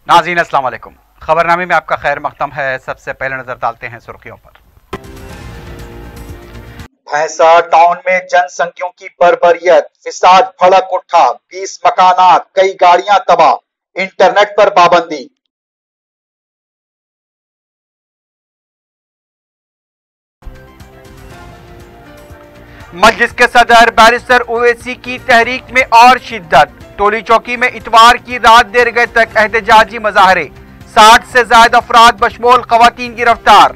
नाज़रीन अस्सलाम वालेकुम। खबरनामे में आपका खैर मकदम है। सबसे पहले नजर डालते हैं सुर्खियों पर। भैंसा टाउन में जनसंख्यों की बर्बरियत, फिसाद भड़क उठा, 20 मकानात, कई गाड़ियां तबाह, इंटरनेट पर पाबंदी। मजलिस के सदर बैरिस्टर ओवैसी की तहरीक में और शिद्दत। टोली चौकी में इतवार की रात देर गए तक एहतजाजी मुजाहरे, 60 से ज्यादा अफराद बशमूल खवातीन गिरफ्तार।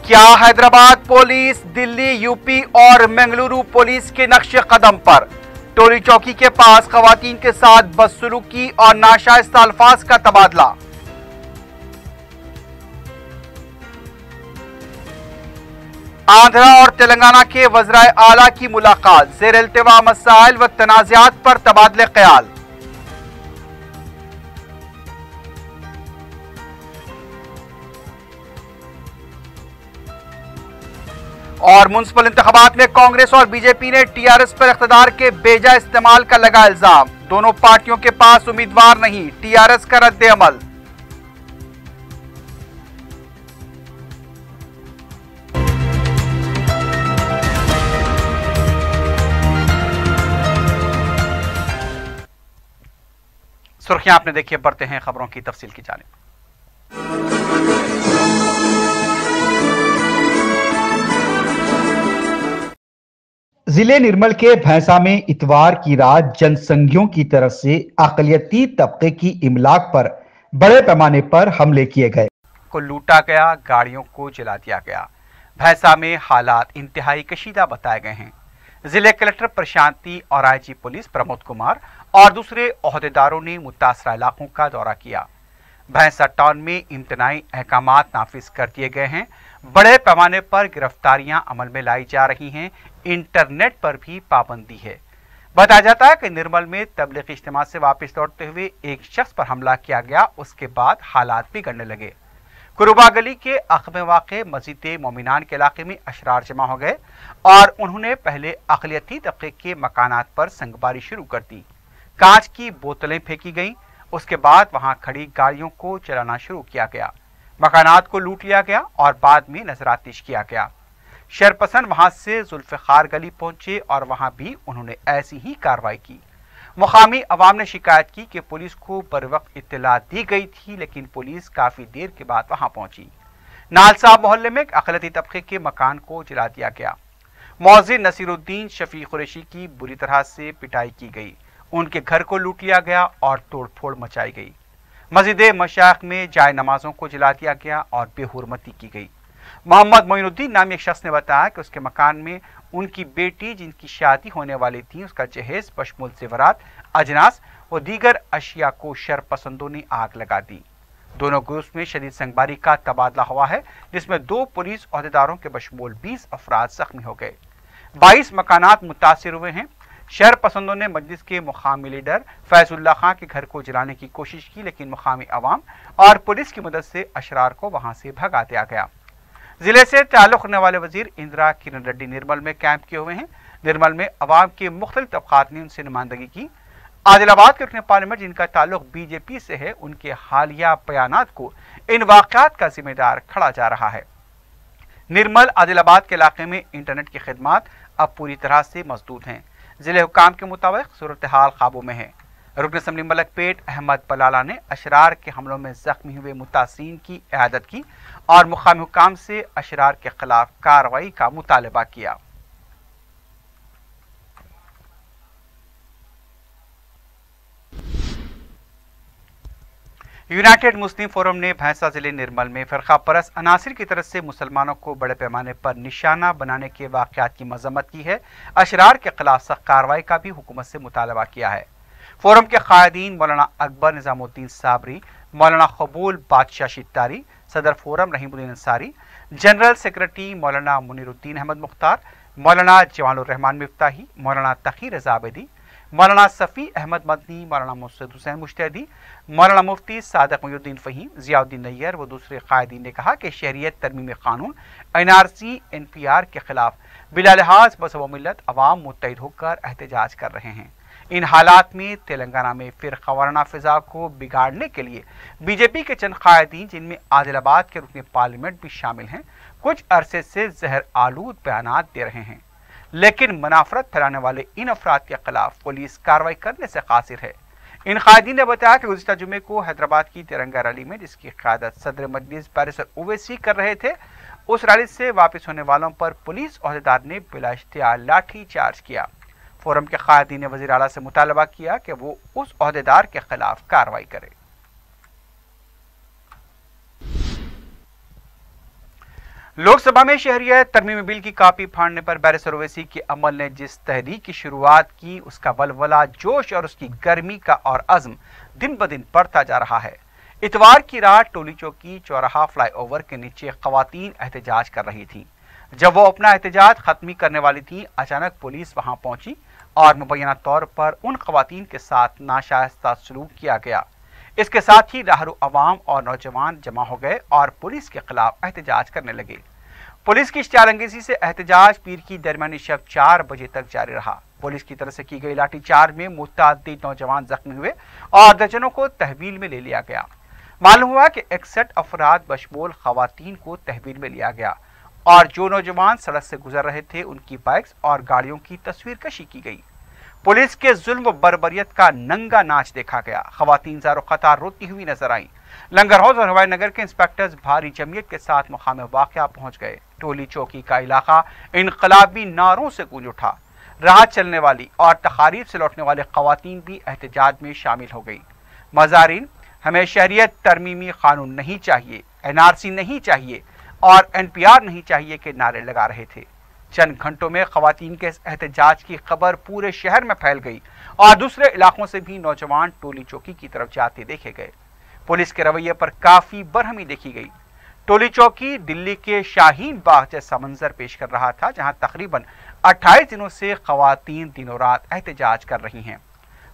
क्या हैदराबाद पुलिस दिल्ली, यूपी और मंगलुरु पुलिस के नक्शे कदम पर? टोली चौकी के पास खवातीन के साथ बदसलूकी और नाशाइस्ता अल्फाज का तबादला। आंध्रा और तेलंगाना के वज़राए आला की मुलाकात, ज़ेर इल्तिवा मसाइल व तनाज़ात पर तबादले ख्याल। और मुन्सिपल इंतखाबात में कांग्रेस और बीजेपी ने टीआरएस पर इख्तिदार के बेजा इस्तेमाल का लगा इल्जाम। दोनों पार्टियों के पास उम्मीदवार नहीं, टीआरएस का रद्द अमल। सुर्खियां आपने देखी, बढ़ते हैं खबरों की तफसील की जानिब। जिले निर्मल के भैंसा में इतवार की रात जनसंघियों की तरफ से अक़लियती तबके की इमलाक पर बड़े पैमाने पर हमले किए गए। को लूटा गया, गाड़ियों को जला दिया गया। भैंसा में हालात इंतहाई कशीदा बताए गए हैं। जिले कलेक्टर प्रशांति और आईजी पुलिस प्रमोद कुमार और दूसरे ओहदेदारों ने मुतासरा इलाकों का दौरा किया। भैंसा टाउन में इम्तनाई अहकामात नाफिज कर दिए गए हैं। बड़े पैमाने पर गिरफ्तारियां अमल में लाई जा रही हैं। इंटरनेट पर भी पाबंदी है। बताया जाता है कि निर्मल में तबलीगी इज्तिमा से वापस लौटते हुए एक शख्स पर हमला किया गया। उसके बाद हालात बिगड़ने लगे। कुरुबा गली के अख में वाक़े मस्जिद मोमिनान के इलाके में अशरार जमा हो गए और उन्होंने पहले अक़लियती तबके के मकानात पर संगबारी शुरू कर दी। कांच की बोतलें फेंकी गईं। उसके बाद वहां खड़ी गाड़ियों को चलाना शुरू किया गया। मकानात को लूट लिया गया और बाद में नजरातिश किया गया। शरपसंद वहां से जुल्फ़िकार गली पहुंचे और वहां भी उन्होंने ऐसी ही कार्रवाई की। मुकामी अवाम ने शिकायत की कि पुलिस को बर वक्त इत्तला दी गई थी, लेकिन पुलिस काफी देर के बाद वहां पहुंची। नालसाब मोहल्ले में अक़लियती तबके के मकान को जला दिया गया। मौज़िन नसीरुद्दीन शफी कुरैशी की बुरी तरह से पिटाई की गई। उनके घर को लूट लिया गया और तोड़फोड़ मचाई गई। मस्जिद मशाइख में जाय नमाजों को जला दिया गया और बेहुरमती की गई। मोहम्मद मोइनुद्दीन नामी एक शख्स ने बताया कि उसके मकान में उनकी बेटी जिनकी शादी होने वाली थी, उसका जहेज बशमूल ज़ेवरात, अजनास और दीगर अशिया को शरपसंदों ने आग लगा दी। दोनों ग्रुप्स में शदीद संगबारी का तबादला हुआ है, जिसमें 2 पुलिस अहदेदारों के बशमूल 20 अफराद जख्मी हो गए। 22 मकानात मुतासिर हुए हैं। शहर पसंदों ने मजलिस के मुकामी लीडर फैजुल्ला खां के घर को जलाने की कोशिश की, लेकिन मुकामी अवाम और पुलिस की मदद से अशरार को वहां से भगा दिया गया। जिले से ताल्लुक रखने वाले वजीर इंदिरा किरण रेड्डी निर्मल में कैंप किए हुए हैं। निर्मल में अवाम के मुख्तलिफ तबकात ने उनसे नुमाइंदगी की। आदिलाबाद के रुकने पार्लियामेंट जिनका ताल्लुक बीजेपी से है, उनके हालिया बयानात को इन वाक़यात का जिम्मेदार खड़ा जा रहा है। निर्मल आदिलाबाद के इलाके में इंटरनेट की खिदमात अब पूरी तरह से मसदूद हैं। जिले हुकाम के मुताबिक सूरत हाल काबू में है। रुकन असम्बली मलकपेट अहमद बलाला ने अशरार के हमलों में जख्मी हुए मुतासिरीन की इयादत की और मुकामी हुकाम से अशरार के खिलाफ कार्रवाई का मुतालबा किया। यूनाइटेड मुस्लिम फोरम ने भैंसा जिले निर्मल में फ़िरका परस्त अनासिर की तरफ से मुसलमानों को बड़े पैमाने पर निशाना बनाने के वाक़यात की मजम्मत की है। अशरार के खिलाफ सख्त कार्रवाई का भी हुकूमत से मुतालबा किया है। फोरम के कायदीन मौलाना अकबर निज़ामुद्दीन साबरी, मौलाना कबूल बादशाह शित्तारी, सदर forum Rahimuddin Ansari, general secretary मौलाना मुनीरुद्दीन अहमद मुख्तार, मौलाना जवानुर रहमान मिफ्ताही, मौलाना तकी रज़ा आबिदी, मौलाना सफ़ी अहमद मदनी, मौलाना मुर्शद हुसैन मुश्तैदी, मौलाना मुफ्ती सादिक मुहिउद्दीन फ़हीम, ज़ियाउद्दीन नैयर व दूसरे कायदीन ने कहा कि शहरियत तरमीमी कानून NRC NPR के खिलाफ बिला लिहाज मज़हब व मिल्लत अवाम मुत्तहिद होकर एहतजाज कर रहे हैं। इन हालात में तेलंगाना में फिर खवाना फिजा को बिगाड़ने के लिए बीजेपी के चंद कायदीन, जिनमें आदिलाबाद के रुकन पार्लियामेंट भी शामिल हैं, कुछ अरसे से जहर आलूद बयानात दे रहे हैं। लेकिन मुनाफरत फैलाने वाले इन अफराद के खिलाफ पुलिस कार्रवाई करने से कासिर है। इन कायदीन ने बताया कि गुज़िश्ता जुमे को हैदराबाद की तिरंगा रैली में, जिसकी क़यादत सदर मजलिस बैरिस्टर ओवैसी कर रहे थे, उस रैली से वापस होने वालों पर पुलिस अहदेदार ने बिला इख्तियार लाठी चार्ज किया। फोरम के कायदीन ने वज़ीर आला से मुतालबा किया कि वो उस अहदेदार के खिलाफ कार्रवाई करे। लोकसभा में शहरियत तरमीमी बिल की कॉपी फाड़ने पर बैरिस्टर ओवैसी के अमल ने जिस तहरीक की शुरुआत की, उसका वलवला, जोश और उसकी गर्मी का और अज़्म दिन ब दिन बढ़ता जा रहा है। इतवार की रात टोली चौकी चौराहा फ्लाईओवर के नीचे खवातीन एहतजाज कर रही थी। जब वो अपना एहतजाज खत्म करने वाली थी, अचानक पुलिस वहां पहुंची और मुबैना तौर पर उन खवातीन के साथ नाशाइस्ता सलूक किया गया। इसके साथ ही राहरू अवाम और नौजवान जमा हो गए और पुलिस के खिलाफ एहतजाज करने लगे। पुलिस की इश्तियारअंगेज़ी से एहतजाज पीर की दरमियानी शब 4 बजे तक जारी रहा। पुलिस की तरफ से की गई लाठीचार्ज में मुतअद्दिद नौजवान जख्मी हुए और दर्जनों को तहवील में ले लिया गया। मालूम हुआ कि 61 अफराद बशमूल खवातीन को तहवील में लिया गया और जो नौजवान सड़क से गुजर रहे थे, उनकी बाइक्स और गाड़ियों की तस्वीर कशी की गई। पुलिस के जुल्म बर्बरियत का नंगा नाच देखा गया। खवातीन ज़ारो क़तार रोती हुई नजर आई। लंगर हौज और हवाई नगर के इंस्पेक्टर्स भारी जमीयत के साथ मुकाम वाक़या पहुंच गए। टोली चौकी का इलाका इनकलाबी नारों से गूंज उठा। राह चलने वाली और तकारीब से लौटने वाले खवातीन भी एहतजाज में शामिल हो गई। मज़ारीन, हमें शहरियत तरमीमी कानून नहीं चाहिए, NRC नहीं चाहिए और NPR नहीं चाहिए के नारे लगा रहे थे। चंद घंटों में खवातीन के एहतजाज की खबर पूरे शहर में फैल गई और दूसरे इलाकों से भी नौजवान टोली चौकी की तरफ जाते देखे गए। पुलिस के रवैये पर काफी बरहमी देखी गई। टोली चौकी दिल्ली के शाहीन बाग जैसा मंजर पेश कर रहा था, जहां तकरीबन 28 दिनों से खवातीन दिनों रात एहतजाज कर रही हैं।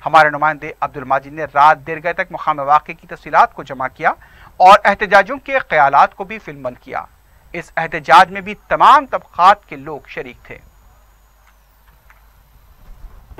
हमारे नुमाइंदे अब्दुल माजिद ने रात देर गए तक मुकाम वाक़े की तफसीलात को जमा किया और एहतजाजों के ख्यालात को भी फिल्मबंद किया। इस एहतजाज में भी तमाम तबकात के लोग शरीक थे।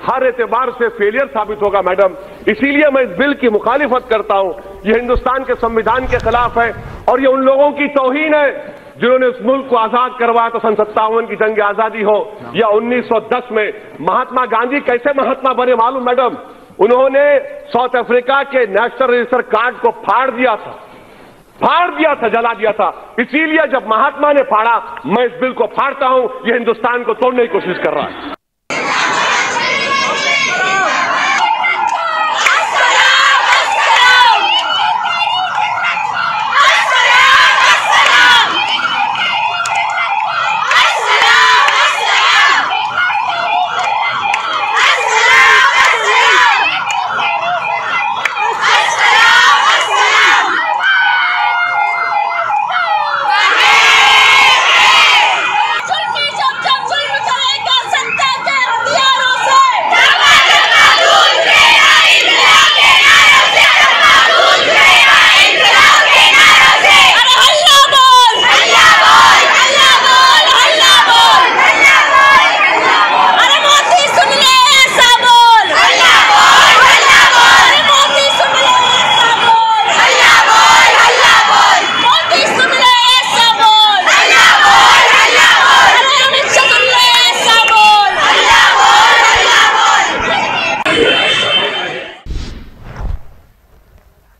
हर एतबार से फेलियर साबित होगा मैडम, इसीलिए मैं इस बिल की मुखालिफत करता हूं। यह हिंदुस्तान के संविधान के खिलाफ है और ये उन लोगों की तौहीन है जिन्होंने इस मुल्क को आजाद करवाया, तो सन 57 की जंग आजादी हो या 1910 में। महात्मा गांधी कैसे महात्मा बने मालूम मैडम? उन्होंने साउथ अफ्रीका के नेशनल रजिस्टर कार्ड को फाड़ दिया था, जला दिया था। इसीलिए जब महात्मा ने फाड़ा, मैं इस बिल को फाड़ता हूं। यह हिंदुस्तान को तोड़ने की कोशिश कर रहा है।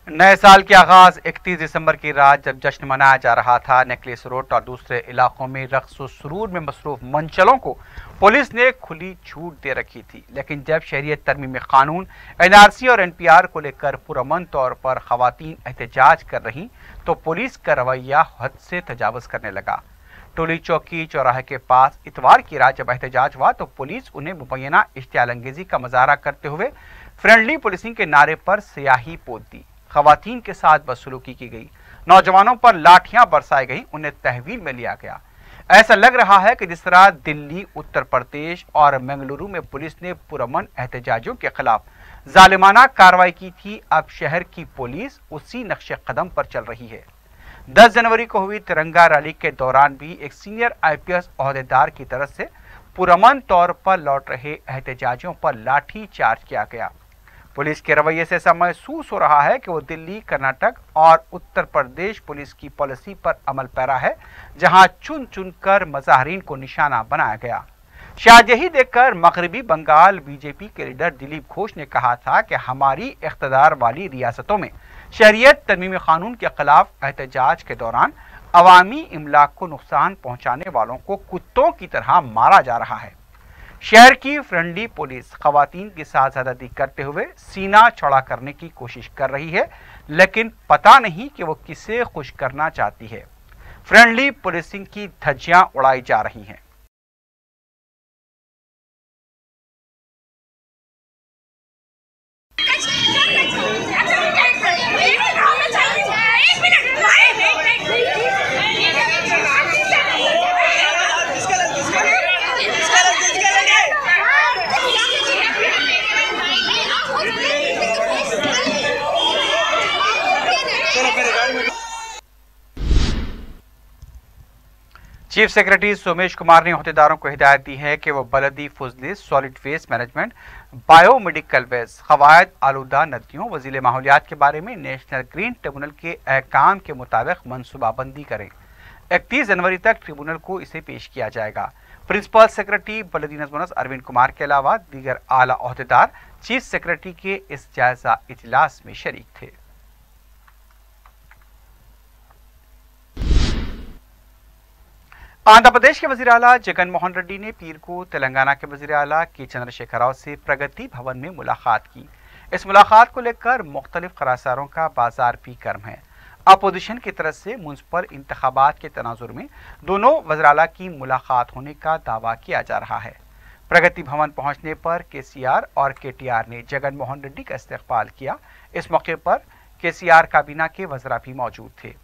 नए साल के आगाज 31 दिसंबर की रात जब जश्न मनाया जा रहा था, नेकलेस रोड और दूसरे इलाकों में रक्स व सुरूर में मसरूफ मंचलों को पुलिस ने खुली छूट दे रखी थी। लेकिन जब शहरियत तरमीमी कानून NRC और NPR को लेकर पुरअमन तौर पर खवातीन एहतजाज कर रही, तो पुलिस का रवैया हद से तजावुज़ करने लगा। टोली चौकी चौराहे के पास इतवार की रात जब एहतजाज हुआ, तो पुलिस उन्हें मुबैना इश्तियालअंगेज़ी का मुजाहरा करते हुए फ्रेंडली पुलिसिंग के नारे पर स्याही पोत दी। खवातीन के साथ बदसलूकी की गई, नौजवानों पर लाठियां बरसाई गई, उन्हें तहवील में लिया गया। ऐसा लग रहा है कि जिस तरह दिल्ली, उत्तर प्रदेश और बेंगलुरु में पुलिस ने पुरअमन एहतजाजियों के खिलाफ जालिमाना कार्रवाई की थी, अब शहर की पुलिस उसी नक्शे कदम पर चल रही है। 10 जनवरी को हुई तिरंगा रैली के दौरान भी एक सीनियर IPS ओहदेदार की तरफ से पुरअमन तौर पर लौट रहे एहतजाजियों पर लाठी चार्ज किया गया। पुलिस के रवैये से ऐसा महसूस हो रहा है कि वो दिल्ली, कर्नाटक और उत्तर प्रदेश पुलिस की पॉलिसी पर अमल पैरा है, जहां चुन चुन कर मुजाहिरीन को निशाना बनाया गया। शायद यही देखकर मगरबी बंगाल बीजेपी के लीडर दिलीप घोष ने कहा था कि हमारी इख्तियार वाली रियासतों में शरीयत तरमीम कानून के खिलाफ एहतजाज के दौरान अवामी इमलाक को नुकसान पहुंचाने वालों को कुत्तों की तरह मारा जा रहा है। शहर की फ्रेंडली पुलिस खवातीन की साथ ज्यादती करते हुए सीना चौड़ा करने की कोशिश कर रही है, लेकिन पता नहीं कि वो किसे खुश करना चाहती है। फ्रेंडली पुलिसिंग की धज्जियां उड़ाई जा रही हैं। चीफ सेक्रेटरी सोमेश कुमार ने अहदेदारों को हिदायत दी है कि वो बलदी फुजली, solid waste management, biomedical waste, कवायद आलूदा नदियों व जिले माहौलियात के बारे में नेशनल ग्रीन ट्रिब्यूनल के अहकाम के मुताबिक मनसूबाबंदी करें। 31 जनवरी तक ट्रिब्यूनल को इसे पेश किया जाएगा। प्रिंसिपल सेक्रेटरी बलदी नज़्म अरविंद कुमार के अलावा दीगर आला अहदेदार चीफ सेक्रेटरी के इस जायजा इजलास में शरीक थे। आंध्र प्रदेश के वजीर आला जगन मोहन रेड्डी ने पीर को तेलंगाना के वजीर आला के चंद्रशेखर राव से प्रगति भवन में मुलाकात की। इस मुलाकात को लेकर मुख्तलिफ खरासारों का बाजार भी गर्म है। अपोजिशन की तरफ से म्युनिसिपल इंतखाबात के तनाजुर में दोनों वजीर आला की मुलाकात होने का दावा किया जा रहा है। प्रगति भवन पहुंचने पर KCR और KTR ने जगन मोहन रेड्डी का इस्तकबाल किया। इस मौके पर KCR काबीना के वज़रा भी मौजूद थे।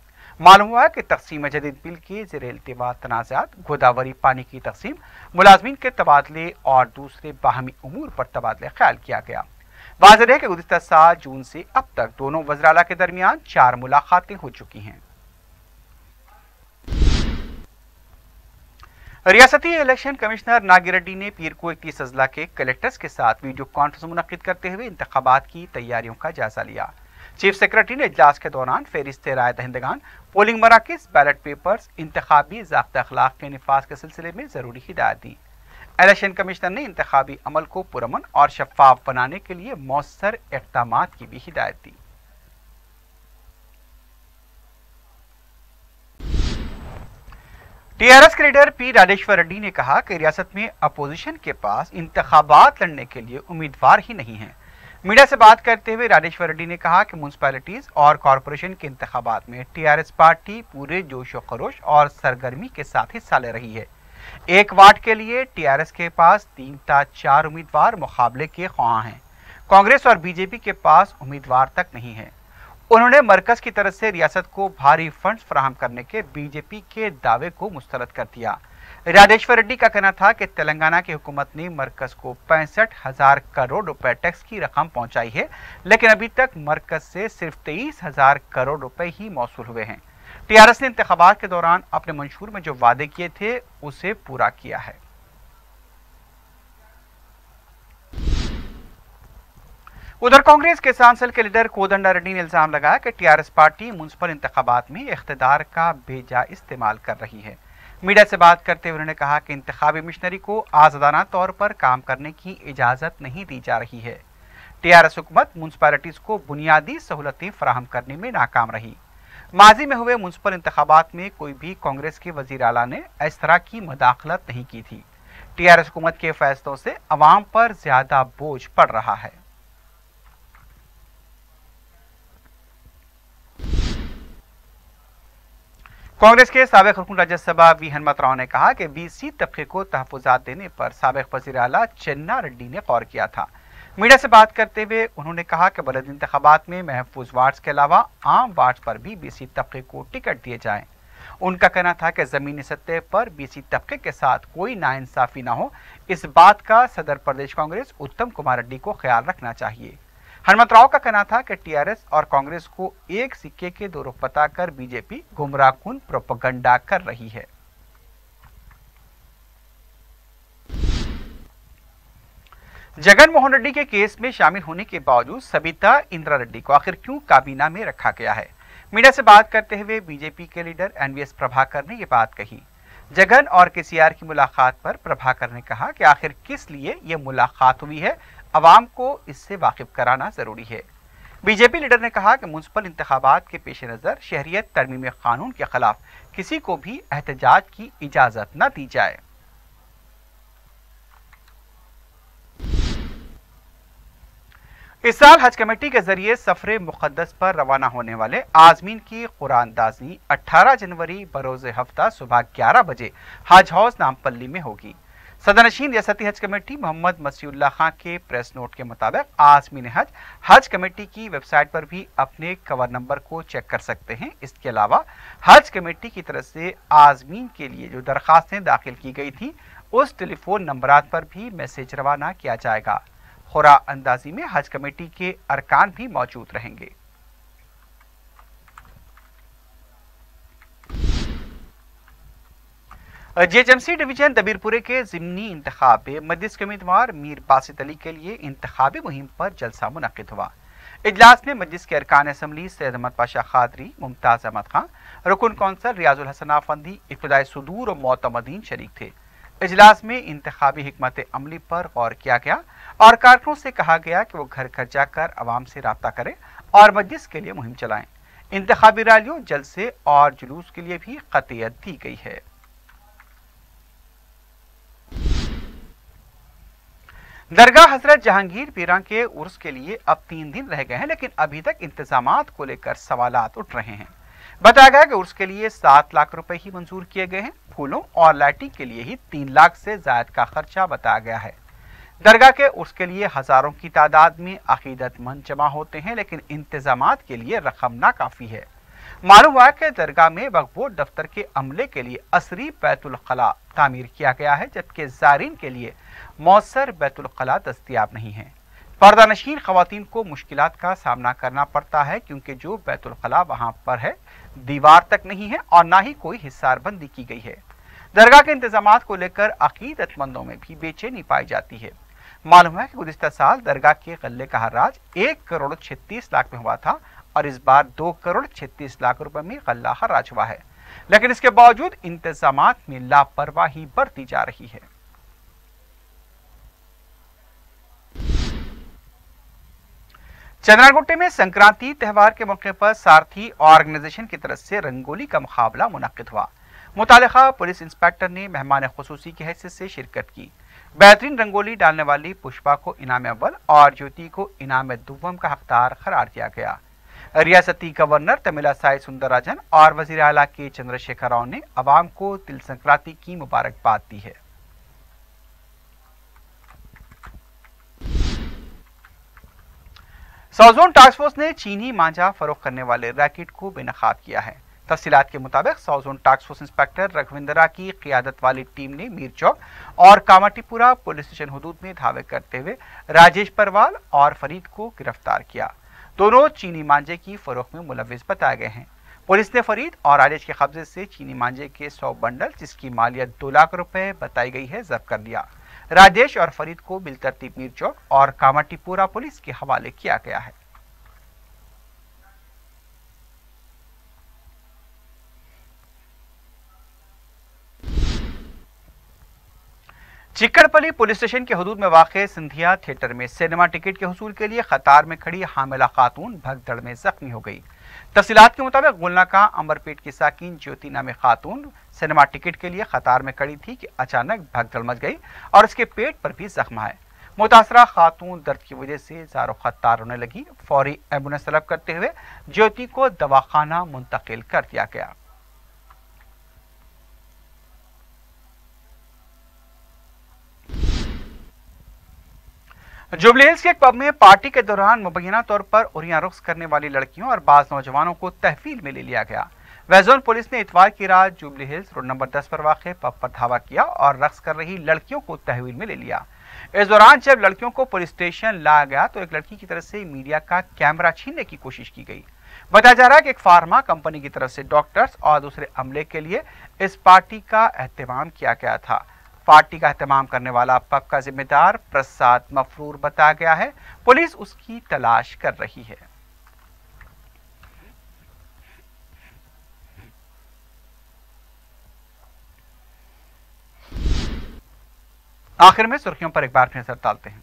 मालूम हुआ कि तकसीम जदीद बिल के ज़ेर इल्तिवा तनाज़ात, गोदावरी पानी की तकसीम, मुलाजमीन के तबादले और दूसरे बाहमी उमूर पर तबादले ख्याल किया गया। वाज़ेह है कि गुज़िश्ता साल जून से अब तक दोनों वज़राला के दरमियान 4 मुलाकातें हो चुकी हैं। रियासती इलेक्शन कमिश्नर नागी रेड्डी ने पीर को 31 अजला के कलेक्टर्स के साथ वीडियो कॉन्फ्रेंस मुनक्किद करते हुए इंतखाबात की तैयारियों का जायजा लिया। चीफ सेक्रेटरी ने इजलास के दौरान फेरिस्त राय दहिंदगान, पोलिंग मराकज़, बैलेट पेपर्स, इंतखाबी ज़ाब्ता अखलाक के निफाज के सिलसिले में ज़रूरी हिदायत दी। इलेक्शन कमिश्नर ने इंतखाबी अमल को पुरअमन और शफाफ बनाने के लिए मौसर इक़दामात की भी हिदायत दी। टीआरएस के लीडर पी राजेश्वर रेड्डी ने कहा कि रियासत में अपोजिशन के पास इंतखाबात लड़ने के लिए उम्मीदवार ही नहीं है। मीडिया से बात करते हुए राजेश्वर रेड्डी ने कहा कि म्युनिसिपैलिटीज और कॉरपोरेशन के इंतखाबात में टीआरएस पार्टी पूरे जोश व खरोश और सरगर्मी के साथ हिस्सा ले रही है। एक वार्ड के लिए टीआरएस के पास 3 ta 4 उम्मीदवार मुकाबले के ख्वाह हैं। कांग्रेस और बीजेपी के पास उम्मीदवार तक नहीं है। उन्होंने मरकज की तरफ से रियासत को भारी फंड्स फराहम करने के बीजेपी के दावे को मुस्तरद कर दिया। राजेश्वर रेड्डी का कहना था कि तेलंगाना की हुकूमत ने मरकज को 65,000 करोड़ रुपए टैक्स की रकम पहुंचाई है, लेकिन अभी तक मरकज से सिर्फ 23,000 करोड़ रुपए ही मौसूल हुए हैं। टीआरएस ने इंतखाबात के दौरान अपने मंशूर में जो वादे किए थे उसे पूरा किया है। उधर कांग्रेस किसान सेल के लीडर कोदंडा रेड्डी ने इल्जाम लगाया कि टीआरएस पार्टी म्युनिसिपल इंतखाबात में इख्तियार का बेजा इस्तेमाल कर रही है। मीडिया से बात करते हुए उन्होंने कहा कि इंतखाबी मिशनरी को आज़ादाना तौर पर काम करने की इजाज़त नहीं दी जा रही है। टीआरएस हुकूमत म्युनिसिपैलिटीज को बुनियादी सहूलतें फराहम करने में नाकाम रही। माजी में हुए म्युनिसिपल इंतखाबात में कोई भी कांग्रेस के वजीर आला ने इस तरह की मुदाखलत नहीं की थी। टीआरएस हुकूमत के फैसलों से अवाम पर ज्यादा बोझ पड़ रहा है। कांग्रेस के साबिक रुकन राज्यसभा वी हनुमत राव ने कहा कि बीसी तबके को तहफुजात देने पर साबिक वज़ीर आला चन्ना रेड्डी ने गौर किया था। मीडिया से बात करते हुए उन्होंने कहा कि बलदी इंतखाबात में महफूज वार्ड्स के अलावा आम वार्ड्स पर भी बीसी तबके को टिकट दिए जाएं। उनका कहना था कि जमीनी सतह पर बीसी तबके के साथ कोई नाइंसाफी ना हो, इस बात का सदर प्रदेश कांग्रेस उत्तम कुमार रेड्डी को ख्याल रखना चाहिए। हनुमत राव का कहना था कि टीआरएस और कांग्रेस को एक सिक्के के दो रुख बताकर बीजेपी गुमराहकुन प्रोपेगेंडा कर रही है। जगन मोहन रेड्डी के केस में शामिल होने के बावजूद सबिता इंदिरा रेड्डी को आखिर क्यों काबीना में रखा गया है? मीडिया से बात करते हुए बीजेपी के लीडर एनवीएस प्रभाकर ने ये बात कही। जगन और केसीआर की मुलाकात पर प्रभाकर ने कहा कि आखिर किस लिए ये मुलाकात हुई है, अवाम को इससे वाकिफ कराना जरूरी है। बीजेपी लीडर ने कहा कि म्युनिसिपल इंतखाबात के पेश नज़र शहरियत तरमीम कानून के खिलाफ किसी को भी एहतजाज की इजाजत न दी जाए। इस साल हज कमेटी के जरिए सफरे मुक़द्दस पर रवाना होने वाले आज़मीन की कुरानदाज़ी 18 जनवरी बरोज़ हफ्ता सुबह 11 बजे हज हाउस नामपल्ली में होगी। सदरनशीन रियासती हज कमेटी मोहम्मद मसीउल्लाह खां के प्रेस नोट के मुताबिक आज़मीन हज कमेटी की वेबसाइट पर भी अपने कवर नंबर को चेक कर सकते हैं। इसके अलावा हज कमेटी की तरफ से आज़मीन के लिए जो दरख्वास्तें दाखिल की गई थी उस टेलीफोन नंबरात पर भी मैसेज रवाना किया जाएगा। खुरा अंदाजी में हज कमेटी के अरकान भी मौजूद रहेंगे। जीएचएमसी डिवीजन दबीरपुरे के जिमनी इंतखाब में मजलिस के उम्मीदवार मीर बासित अली के लिए इंतखाबी मुहिम पर जलसा मुनक्किद हुआ। इजलास में मजलिस के अरकान असम्बली सैयद अहमद पाशा खादरी, मुमताज अहमद खां, रुकन कौंसल रियाजुल हसन आफंदी, इब्तिदाई सुदूर और मोतमदीन शरीक थे। इजलास में इंतखाबी हिकमत अमली पर गौर किया गया और कारकुनों से कहा गया कि वो घर घर जाकर अवाम से राब्ता करें और मजलिस के लिए मुहिम चलाएं। इंतखाबी रैलियों, जलसे और जुलूस के लिए भी क़तियत दी गई है। दरगाह हजरत जहांगीर पीरा के उर्स के लिए अब 3 दिन रह गए हैं, लेकिन अभी तक इंतजामात को लेकर सवालात उठ रहे हैं। बताया गया कि उर्स के लिए 7 लाख रुपए ही मंजूर किए गए हैं। फूलों और लाइटिंग के लिए ही 3 लाख से ज्यादा का खर्चा बताया गया है। दरगाह के उर्स के लिए हजारों की तादाद में अकीदतमंद जमा होते हैं, लेकिन इंतजामात के लिए रकम नाकाफी है। मालूम हुआ कि दरगाह में वक्फ बोर्ड दफ्तर के अमले के लिए असरी बैतुल खला तामीर किया गया है, जबकि ज़ायरीन के लिए मौसर बैतुल खला दस्तयाब नहीं है। पर्दानशीन खवातीन को मुश्किलात का सामना करना पड़ता है, क्योंकि जो बैतुल खला वहां पर है दीवार तक नहीं है और ना ही कोई हिस्सारबंदी की गई है। दरगाह के इंतजामात को लेकर अकीदतमंदों में भी बेचैनी पाई जाती है। मालूम है कि गुज़िश्ता साल दरगाह के गल्ले का हर्राज 1 करोड़ 36 लाख में हुआ था और इस बार 2 करोड़ 36 लाख रुपए में गल्ला हर्राज हुआ है, लेकिन इसके बावजूद इंतजामात में लापरवाही बरती जा रही है। चंद्रागुट्टे में संक्रांति त्यौहार के मौके पर सारथी ऑर्गेनाइजेशन की तरफ से रंगोली का मुकाबला मुनक्किद हुआ। मुतालिका पुलिस इंस्पेक्टर ने मेहमान खुसूसी की हैसियत से शिरकत की। बेहतरीन रंगोली डालने वाली पुष्पा को इनाम अव्वल और ज्योति को इनाम दुव्वम का हकदार करार दिया गया। रियासती गवर्नर तमिलिसाई सुंदरराजन और वजीर आला के चंद्रशेखर राव ने अवाम को तिल संक्रांति की मुबारकबाद दी है। साउथ टास्क फोर्स ने चीनी मांझा फरोख्त करने वाले रैकेट को बेनकाब किया है। तफसीलात के मुताबिक south zone task force inspector Raghvindra की क़ियादत वाली टीम ने मीर चौक और कामाटीपुरा पुलिस स्टेशन हदूद में धावे करते हुए राजेश परवाल और फरीद को गिरफ्तार किया। दोनों चीनी मांझे की फरोख्त में मुलव्विस बताए गए हैं। पुलिस ने फरीद और राजेश के कब्जे से चीनी मांझे के 100 बंडल, जिसकी मालियत 2 लाख रुपए बताई गई है, जब्त कर लिया। राजेश और फरीद को बिलतरतीब मीर चौक और कामाटीपुरा पुलिस के हवाले किया गया है। चिक्कड़पल्ली पुलिस स्टेशन के हदूद में वाक़े सिंधिया थिएटर में सिनेमा टिकट के हुसूल के लिए कतार में खड़ी हामिला खातून भगदड़ में जख्मी हो गई। तफसीलात के मुताबिक गुलनाका अंबरपेट की साकिन ज्योति नामी खातून सिनेमा टिकट के लिए कतार में खड़ी थी कि अचानक भगदड़ मच गई और उसके पेट पर भी जख्म है। मुतासरा खातून दर्द की वजह से ज़ारो खत्तार रोने लगी। फौरी एम्बुलेंस तलब करते हुए ज्योति को दवाखाना मुंतकिल कर दिया गया। जुबली हिल्स के एक पब में पार्टी के दौरान मुबैना तौर पर उरियां रुख्स करने वाली लड़कियों और बाज नौजवानों को तहवील में ले लिया गया। वेस्ट पुलिस ने इतवार की रात जुबली हिल्स रोड नंबर 10 पर वाक़े पब पर धावा किया और रक्स कर रही लड़कियों को तहवील में ले लिया। इस दौरान जब लड़कियों को पुलिस स्टेशन लाया गया तो एक लड़की की तरफ से मीडिया का कैमरा छीनने की कोशिश की गई। बताया जा रहा है कि एक फार्मा कंपनी की तरफ से डॉक्टर्स और दूसरे अमले के लिए इस पार्टी का एहतमाम किया गया था। पार्टी का एहतमाम करने वाला पब का जिम्मेदार प्रसाद मफरूर बताया गया है। पुलिस उसकी तलाश कर रही है। आखिर में सुर्खियों पर एक बार फिर नजर डालते हैं।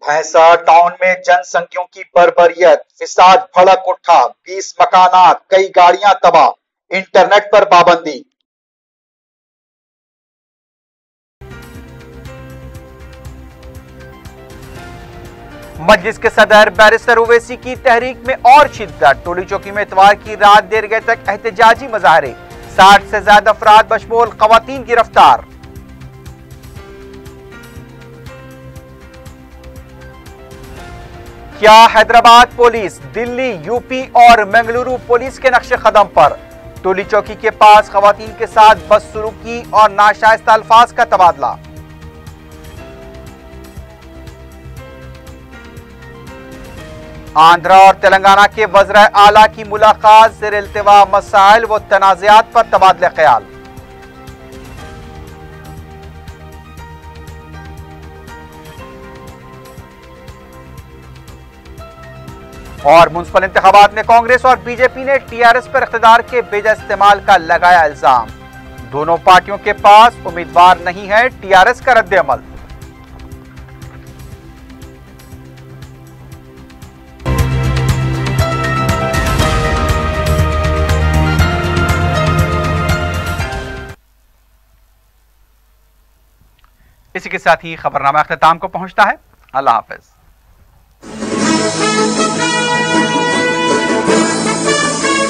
भैंसा टाउन में जनसंख्यों की बर्बरियत, फिसाद भड़क उठा, 20 मकानात, कई गाड़ियां तबाह, इंटरनेट पर पाबंदी। मजलिस के सदर बैरिस्टर ओवैसी की तहरीक में और शिद्दत। टोली चौकी में इतवार की रात देर गए तक एहतजाजी मुजाहरे, 60 से ज्यादा अफराद बशमूल खवातीन गिरफ्तार। क्या हैदराबाद पुलिस दिल्ली, यूपी और मंगलुरु पुलिस के नक्शे कदम पर? टोली चौकी के पास खवातीन के साथ बदसलूकी और नाशाइस्ता अल्फाज का तबादला। आंध्रा और तेलंगाना के वज़ीर आला की मुलाकात, ज़ेर इल्तिवा मसाइल व तनाज़ात पर तबादला ख्याल। और मुंसिपल इंतखाबात में कांग्रेस और बीजेपी ने टीआरएस पर इख्तिदार के बेजा इस्तेमाल का लगाया इल्जाम। दोनों पार्टियों के पास उम्मीदवार नहीं है, टीआरएस का रद्द-ए-अमल। इसी के साथ ही खबरनामा अख्ताम को पहुंचता है। अल्लाह हाफिज।